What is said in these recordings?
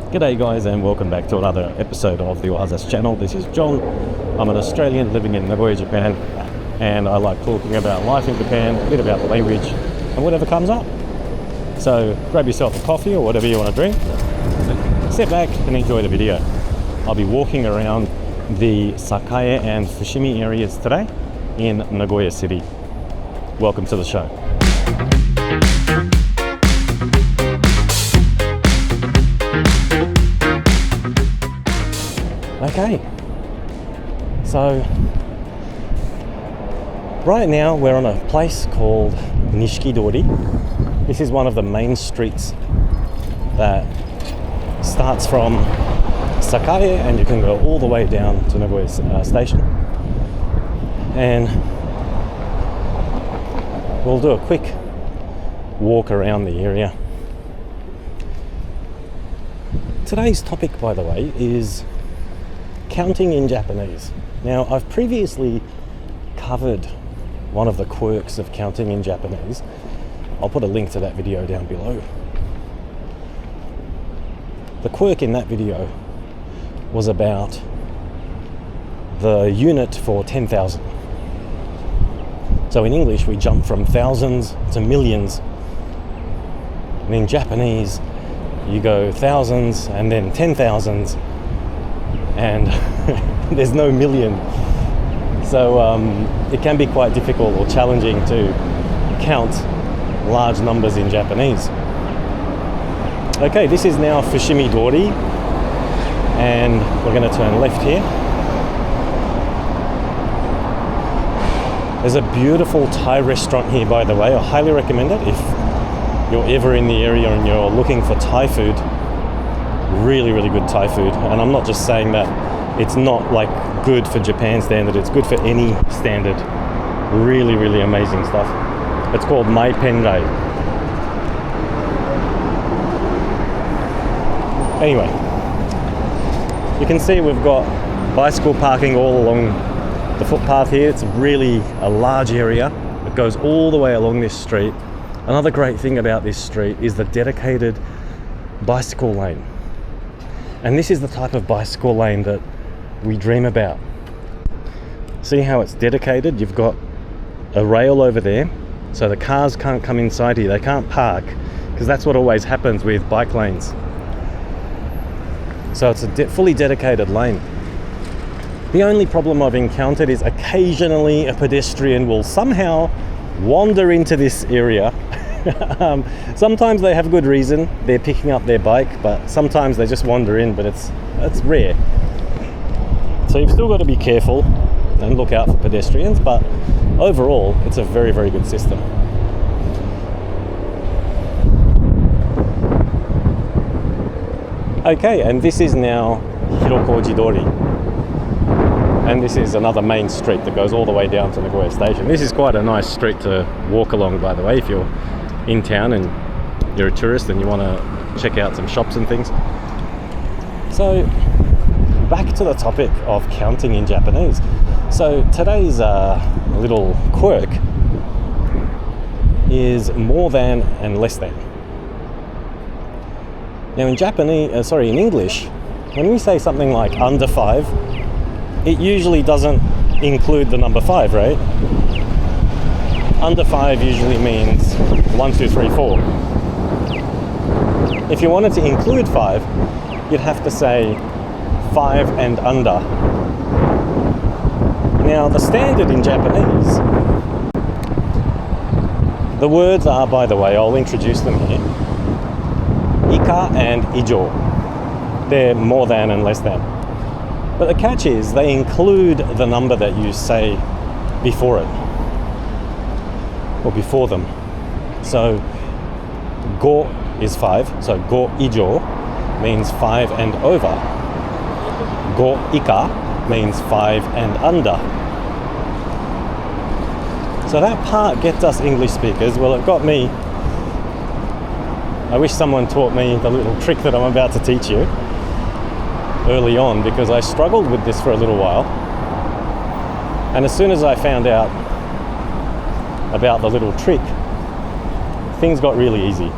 G'day guys, and welcome back to another episode of the Ohazassu channel. This is John. I'm an Australian living in Nagoya, Japan, and I like talking about life in Japan, a bit about the language, and whatever comes up. So grab yourself a coffee or whatever you want to drink, sit back and enjoy the video. I'll be walking around the Sakae and Fushimi areas today in Nagoya City. Welcome to the show. Okay, so right now we're on a place called Nishikidori. This is one of the main streets that starts from Sakae, and you can go all the way down to Nagoya station. And we'll do a quick walk around the area. Today's topic, by the way, is counting in Japanese. Now, I've previously covered one of the quirks of counting in Japanese. I'll put a link to that video down below. The quirk in that video was about the unit for 10,000. So in English, we jump from thousands to millions. And in Japanese, you go thousands and then 10,000s, and there's no million. So it can be quite difficult or challenging to count large numbers in Japanese. Okay, this is now Fushimi Dori, and we're going to turn left here. There's a beautiful Thai restaurant here, by the way. I highly recommend it if you're ever in the area and you're looking for Thai food. Really, really good Thai food. And I'm not just saying that it's not like good for Japan standard, it's good for any standard. Really, really amazing stuff. It's called Mai Penrai. Anyway, you can see we've got bicycle parking all along the footpath here. It's really a large area. It goes all the way along this street. Another great thing about this street is the dedicated bicycle lane. And this is the type of bicycle lane that we dream about. See how it's dedicated? You've got a rail over there, so the cars can't come inside here. They can't park, because that's what always happens with bike lanes. So it's a fully dedicated lane. The only problem I've encountered is occasionally a pedestrian will somehow wander into this area. Sometimes they have good reason, they're picking up their bike, but sometimes they just wander in, but it's rare. So you've still got to be careful and look out for pedestrians, but overall it's a very, very good system. Okay, and this is now Hirokoji-dori, and this is another main street that goes all the way down to Nagoya station. This is quite a nice street to walk along, by the way, if you're in town and you're a tourist and you want to check out some shops and things. So back to the topic of counting in Japanese. So today's little quirk is more than and less than. Now in in English, when we say something like under 5, it usually doesn't include the number 5, right? Under 5 usually means 1, 2, 3, 4. If you wanted to include 5, you'd have to say 5 and under. Now, the standard in Japanese, the words are, by the way, I'll introduce them here, ika and ijo. They're more than and less than. But the catch is they include the number that you say before it, or before them. So go is 5, so go ijo means 5 and over. Go ika means 5 and under. So that part gets us English speakers. Well, it got me. I wish someone taught me the little trick that I'm about to teach you early on, because I struggled with this for a little while. And as soon as I found out about the little trick, things got really easy.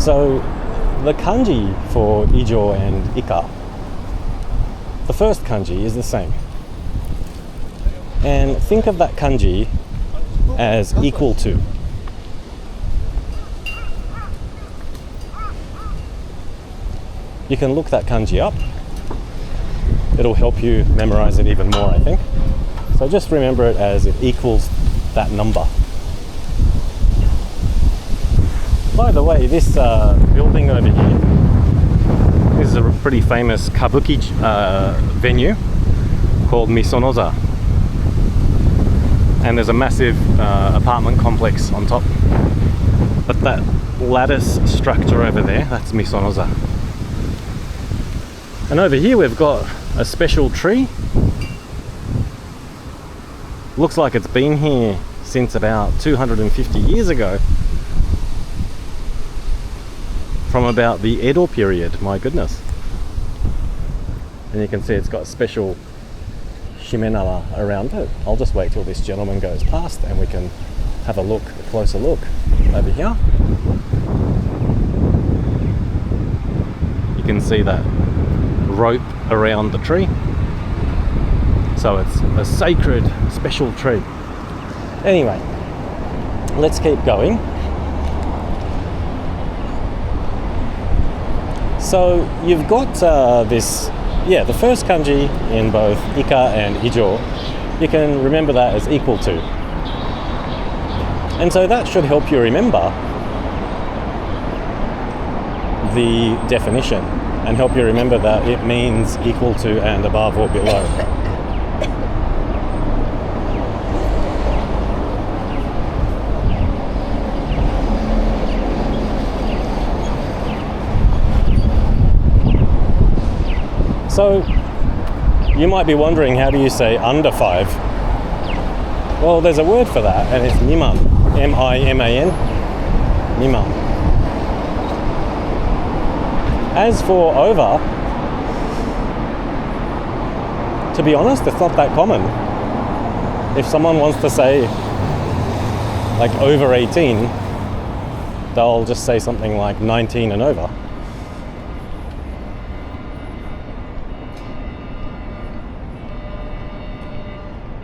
So the kanji for Ijo and Ika, the first kanji is the same. And think of that kanji as equal to. You can look that kanji up. It'll help you memorize it even more, I think. So just remember it as it equals that number. By the way, this building over here, this is a pretty famous kabuki venue called Misonoza. And there's a massive apartment complex on top. But that lattice structure over there, that's Misonoza. And over here we've got a special tree. Looks like it's been here since about 250 years ago. From about the Edo period, my goodness. And you can see it's got special shimenara around it. I'll just wait till this gentleman goes past and we can have a look, a closer look over here. You can see that rope around the tree. So it's a sacred, special tree. Anyway, let's keep going. So you've got the first kanji in both Ika and Ijo. You can remember that as equal to. And so that should help you remember the definition and help you remember that it means equal to and above or below. So you might be wondering, how do you say under 5? Well, there's a word for that, and it's miman. M-I-M-A-N. Miman. As for over, to be honest, it's not that common. If someone wants to say like over 18, they'll just say something like 19 and over.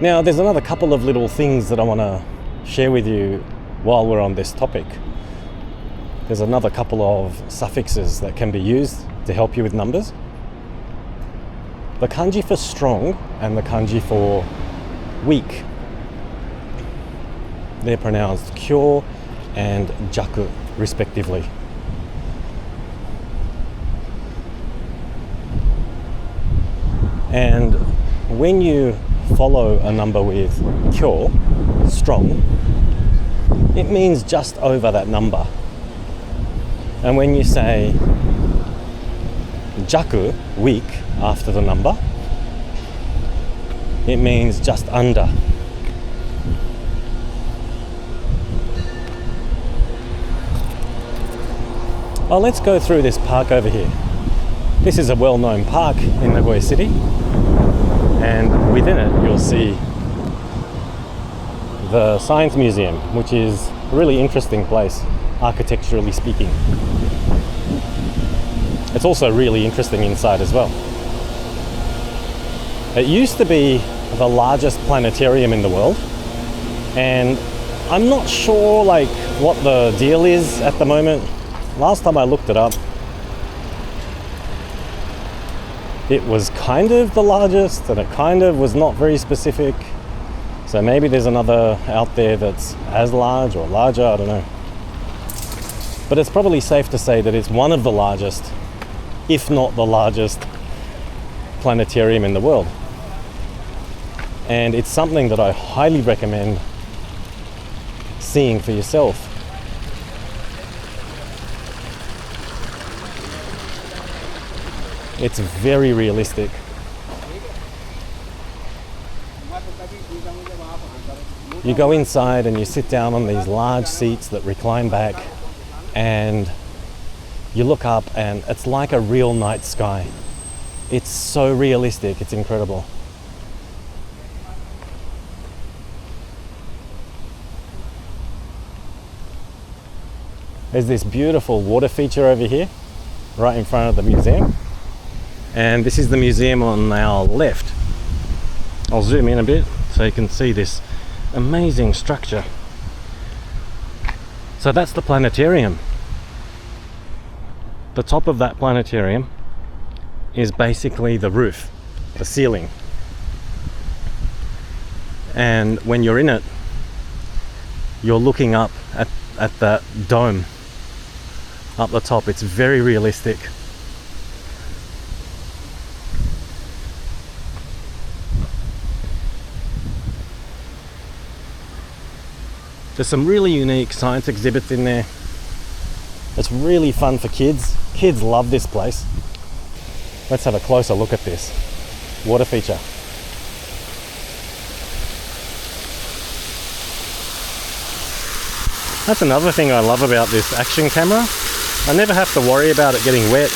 Now, there's another couple of little things that I want to share with you while we're on this topic. There's another couple of suffixes that can be used to help you with numbers. The kanji for strong and the kanji for weak. They're pronounced kyo and jaku, respectively. And when you follow a number with kyo, strong, it means just over that number. And when you say jaku, weak, after the number, it means just under. Well, let's go through this park over here. This is a well-known park in Nagoya City, and within it you'll see the Science Museum, which is a really interesting place, architecturally speaking. It's also really interesting inside as well. It used to be the largest planetarium in the world, and I'm not sure like what the deal is at the moment. Last time I looked it up, it was kind of the largest, and it kind of was not very specific. So maybe there's another out there that's as large or larger, I don't know. But it's probably safe to say that it's one of the largest, if not the largest, planetarium in the world. And it's something that I highly recommend seeing for yourself. It's very realistic. You go inside and you sit down on these large seats that recline back, and you look up and it's like a real night sky. It's so realistic, it's incredible. There's this beautiful water feature over here, right in front of the museum. And this is the museum on our left. I'll zoom in a bit so you can see this amazing structure. So that's the planetarium. The top of that planetarium is basically the roof, the ceiling. And when you're in it, you're looking up at that dome up the top. It's very realistic. There's some really unique science exhibits in there. It's really fun for kids. Kids love this place. Let's have a closer look at this water feature. That's another thing I love about this action camera. I never have to worry about it getting wet.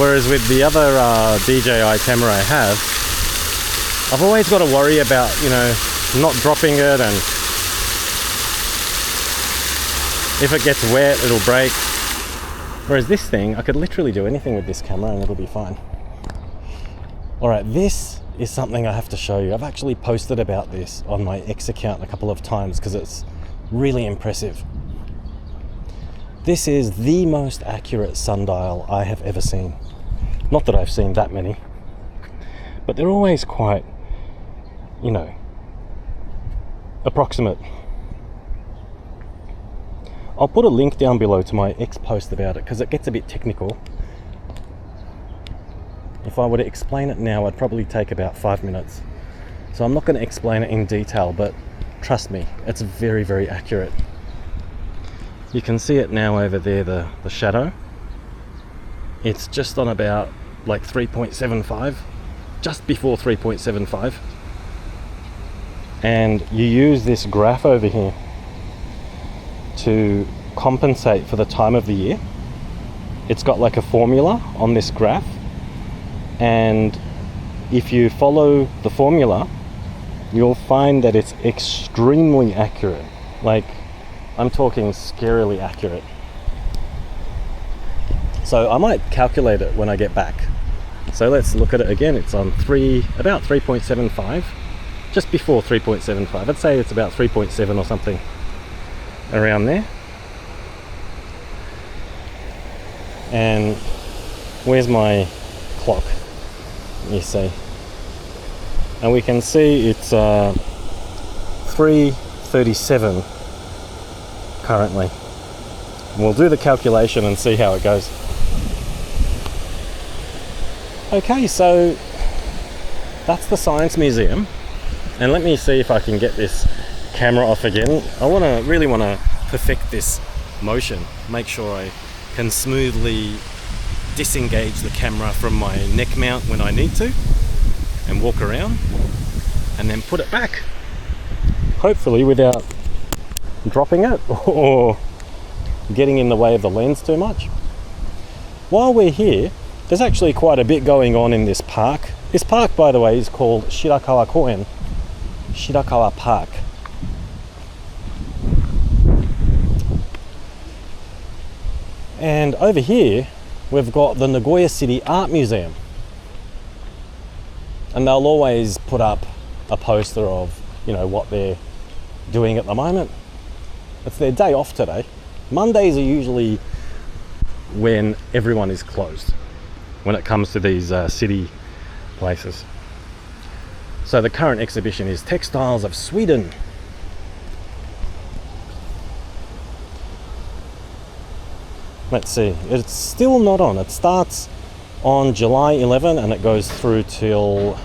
Whereas with the other DJI camera I have, I've always got to worry about, you know, not dropping it, and if it gets wet, it'll break. Whereas this thing, I could literally do anything with this camera and it'll be fine. All right, this is something I have to show you. I've actually posted about this on my X account a couple of times because it's really impressive. This is the most accurate sundial I have ever seen. Not that I've seen that many, but they're always quite, you know, approximate. I'll put a link down below to my X post about it because it gets a bit technical. If I were to explain it now, I'd probably take about 5 minutes. So I'm not going to explain it in detail, but trust me, it's very, very accurate. You can see it now over there, the shadow. It's just on about like 3.75, just before 3.75. And you use this graph over here to compensate for the time of the year. It's got like a formula on this graph, and if you follow the formula, you'll find that it's extremely accurate. Like, I'm talking scarily accurate. So I might calculate it when I get back. So let's look at it again. It's on about 3.75, just before 3.75. I'd say it's about 3.7 or something around there. And where's my clock? Let me see. And we can see it's 3:37 currently. We'll do the calculation and see how it goes. Okay, so that's the Science Museum. And let me see if I can get this camera off again. I really want to perfect this motion, make sure I can smoothly disengage the camera from my neck mount when I need to and walk around, and then put it back, hopefully without dropping it or getting in the way of the lens too much. While we're here, there's actually quite a bit going on in this park. This park, by the way, is called Shirakawa Koen, Shirakawa Park. And over here, we've got the Nagoya City Art Museum. And they'll always put up a poster of, you know, what they're doing at the moment. It's their day off today. Mondays are usually when everyone is closed, when it comes to these city places. So the current exhibition is Textiles of Sweden. Let's see, it's still not on. It starts on July 11 and it goes through till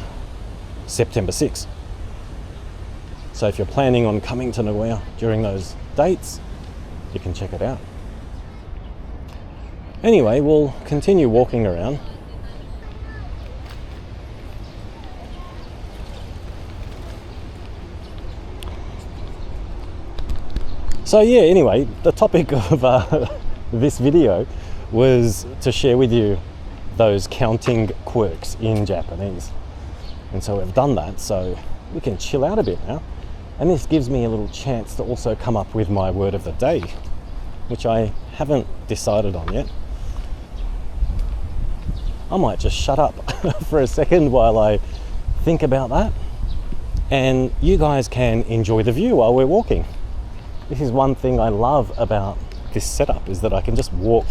September 6. So if you're planning on coming to Nagoya during those dates, you can check it out. Anyway, we'll continue walking around. So yeah, anyway, the topic of this video was to share with you those counting quirks in Japanese. And so we've done that, so we can chill out a bit now And this gives me a little chance to also come up with my word of the day, which I haven't decided on yet. I might just shut up for a second while I think about that, and you guys can enjoy the view while we're walking. This is one thing I love about this setup, is that I can just walk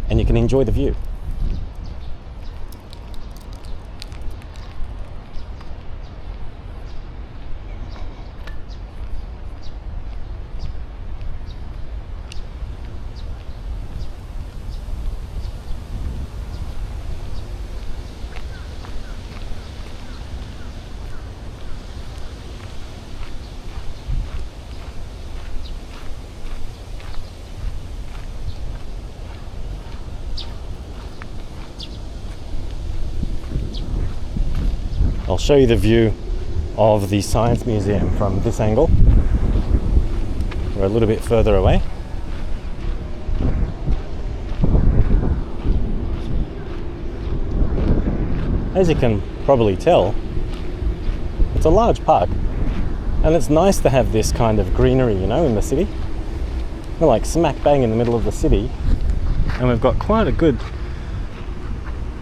and you can enjoy the view. I'll show you the view of the Science Museum from this angle. We're a little bit further away. As you can probably tell, it's a large park, and it's nice to have this kind of greenery, you know, in the city. We're like smack bang in the middle of the city, and we've got quite a good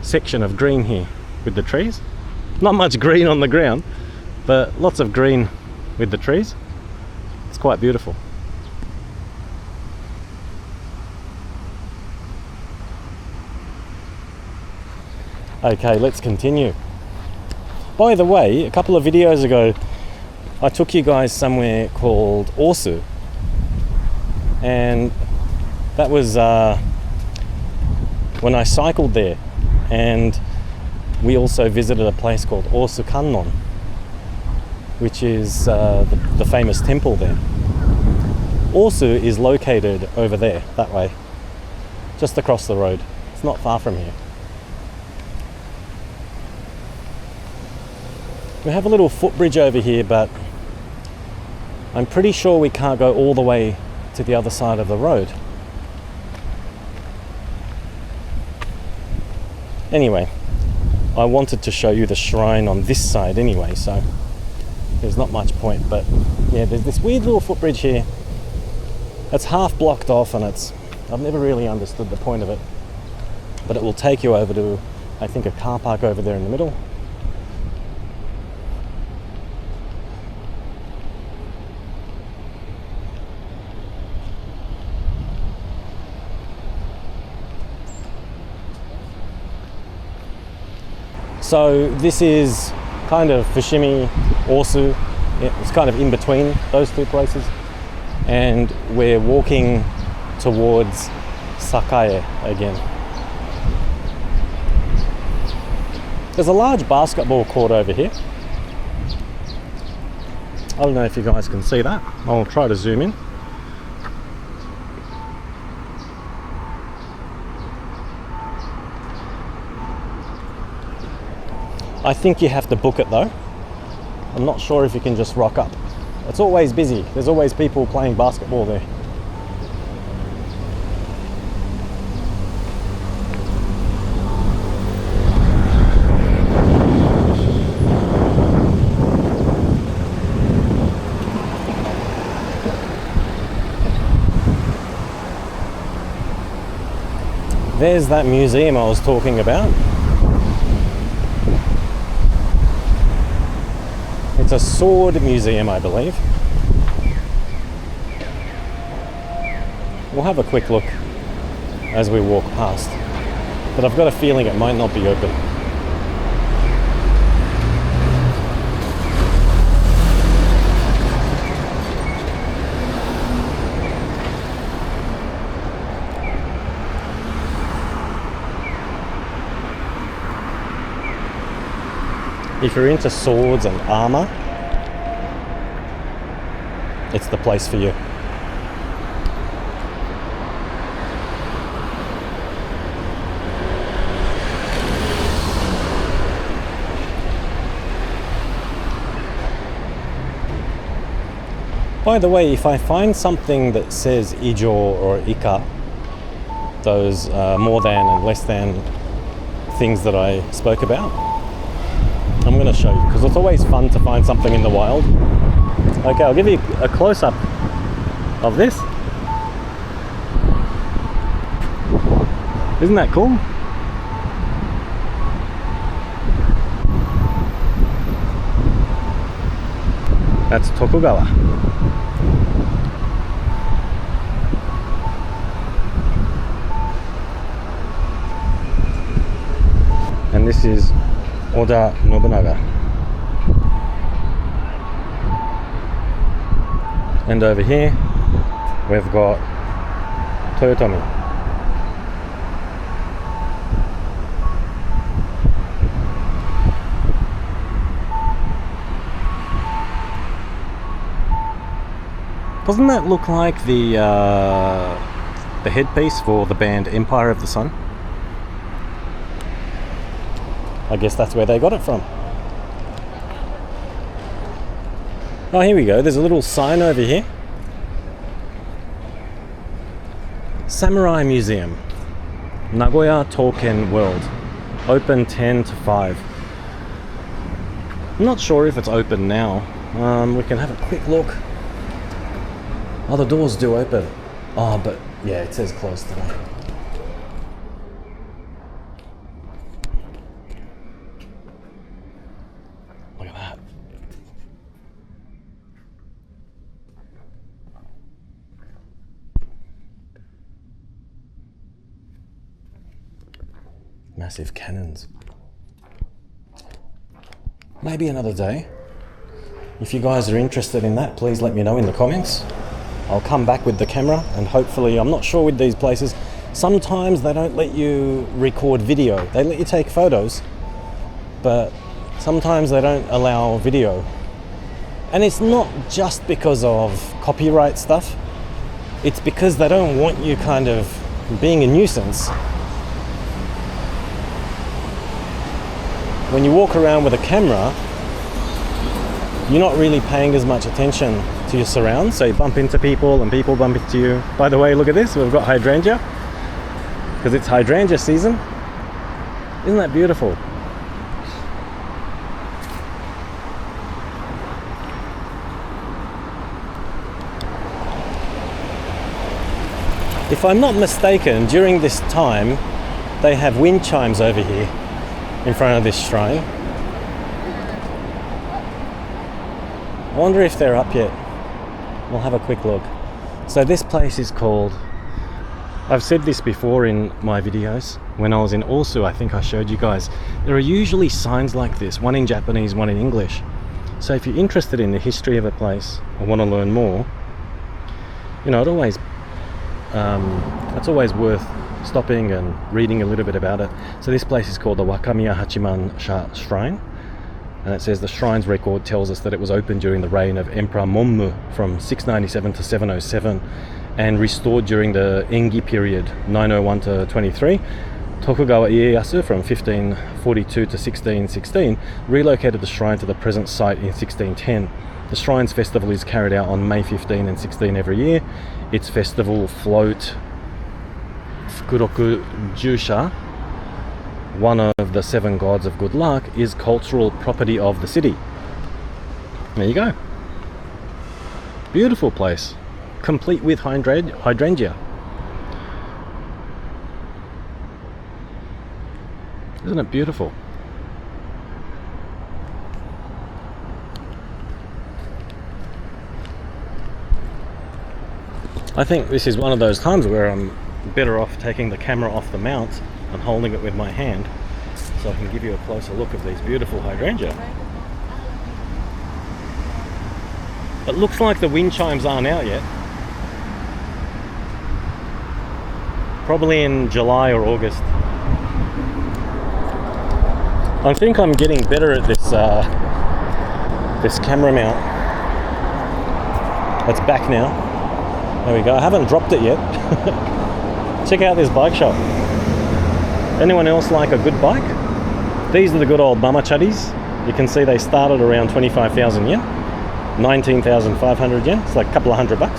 section of green here with the trees. Not much green on the ground, but lots of green with the trees. It's quite beautiful. Okay, let's continue. By the way, a couple of videos ago, I took you guys somewhere called Ohazassu, and that was when I cycled there, and we also visited a place called Ohazassu, which is the famous temple there. Ohazassu is located over there, that way, just across the road. It's not far from here. We have a little footbridge over here, but I'm pretty sure we can't go all the way to the other side of the road. Anyway, I wanted to show you the shrine on this side anyway, so there's not much point, but yeah, there's this weird little footbridge here. It's half blocked off, and I've never really understood the point of it, but it will take you over to, I think, a car park over there in the middle. So this is kind of Fushimi, Ohazassu. It's kind of in between those two places. And we're walking towards Sakae again. There's a large basketball court over here. I don't know if you guys can see that. I'll try to zoom in. I think you have to book it though. I'm not sure if you can just rock up. It's always busy. There's always people playing basketball there. There's that museum I was talking about. It's a sword museum, I believe. We'll have a quick look as we walk past, but I've got a feeling it might not be open. If you're into swords and armor, it's the place for you. By the way, if I find something that says ijo or ika, those more than and less than things that I spoke about, I'm going to show you, because it's always fun to find something in the wild Okay, I'll give you a close-up of this. Isn't that cool? That's Tokugawa. And this is Oda Nobunaga. And over here we've got Toyotomi. Doesn't that look like the headpiece for the band Empire of the Sun? I guess that's where they got it from. Oh, here we go. There's a little sign over here. Samurai Museum, Nagoya Token World, open 10 to 5. I'm not sure if it's open now. We can have a quick look. Oh, the doors do open. Oh, but yeah, it says closed today. Look at that. Massive cannons. Maybe another day. If you guys are interested in that, please let me know in the comments. I'll come back with the camera and hopefully, I'm not sure with these places, sometimes they don't let you record video. They let you take photos, but sometimes they don't allow video. And it's not just because of copyright stuff. It's because they don't want you kind of being a nuisance. When you walk around with a camera, you're not really paying as much attention to your surrounds, so you bump into people and people bump into you. By the way, look at this, we've got hydrangea, because it's hydrangea season. Isn't that beautiful? If I'm not mistaken, during this time, they have wind chimes over here in front of this shrine. I wonder if they're up yet. We'll have a quick look. So this place is called, I've said this before in my videos, when I was in Ohazassu, I think I showed you guys, there are usually signs like this, one in Japanese, one in English. So if you're interested in the history of a place or want to learn more, you know, it's always worth stopping and reading a little bit about it. So this place is called the Wakamiya Hachiman Shrine. And it says the shrine's record tells us that it was opened during the reign of Emperor Monmu from 697 to 707 and restored during the Engi period 901 to 23. Tokugawa Ieyasu from 1542 to 1616 relocated the shrine to the present site in 1610. The shrine's festival is carried out on May 15 and 16 every year. Its festival float Fukuroku Jusha, one of the 7 gods of good luck, is cultural property of the city. There you go. Beautiful place, complete with hydrangea. Isn't it beautiful? I think this is one of those times where I'm better off taking the camera off the mount and holding it with my hand so I can give you a closer look of these beautiful hydrangea. It looks like the wind chimes aren't out yet. Probably in July or August. I think I'm getting better at this this camera mount. It's back now. There we go. I haven't dropped it yet. Check out this bike shop. Anyone else like a good bike? These are the good old mamachadis. You can see they started around 25,000 yen, 19,500 yen. It's like a couple of $100.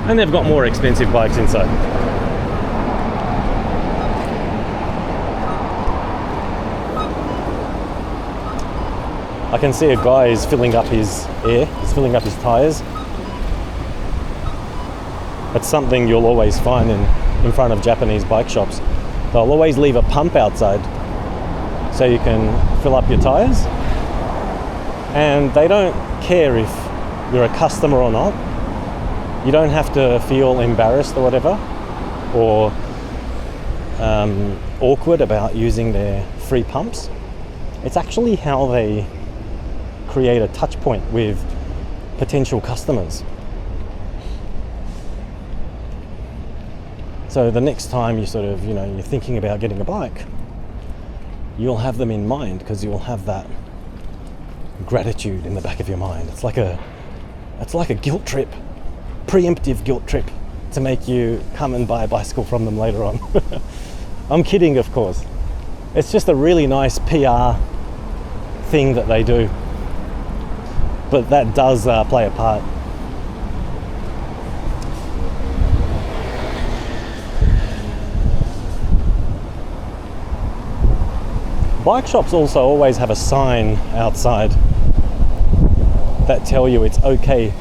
And they've got more expensive bikes inside. I can see a guy is filling up his air, he's filling up his tires. That's something you'll always find in front of Japanese bike shops. They'll always leave a pump outside so you can fill up your tires. And they don't care if you're a customer or not. You don't have to feel embarrassed or whatever, or awkward about using their free pumps. It's actually how they create a touch point with potential customers. So the next time you sort of, you're thinking about getting a bike, you'll have them in mind because you'll have that gratitude in the back of your mind. It's like a guilt trip, preemptive guilt trip to make you come and buy a bicycle from them later on. I'm kidding, of course. It's just a really nice PR thing that they do. But that does play a part. Bike shops also always have a sign outside that tell you it's okay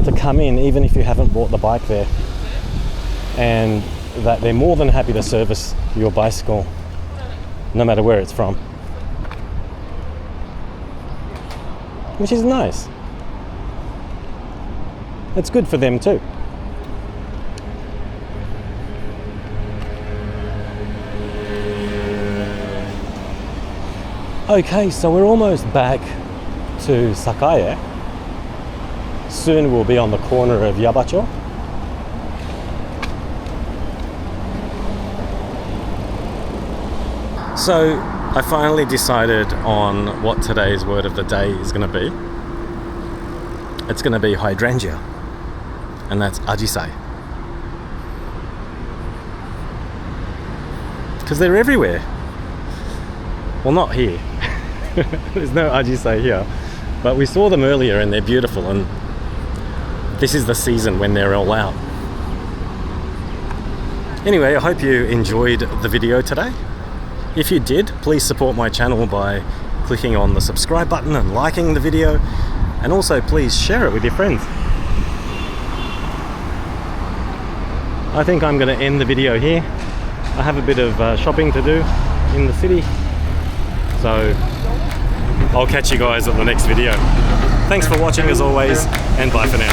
to come in even if you haven't bought the bike there, and that they're more than happy to service your bicycle no matter where it's from, which is nice. It's good for them too. Okay, so we're almost back to Sakae. Soon we'll be on the corner of Yabacho. So I finally decided on what today's word of the day is going to be. It's going to be hydrangea, and that's ajisai. Because they're everywhere. Well, not here. There's no ajisai here, but we saw them earlier and they're beautiful, and this is the season when they're all out. Anyway, I hope you enjoyed the video today. If you did, please support my channel by clicking on the subscribe button and liking the video, and also please share it with your friends. I think I'm going to end the video here. I have a bit of shopping to do in the city, so I'll catch you guys at the next video. Thanks for watching as always, and bye for now.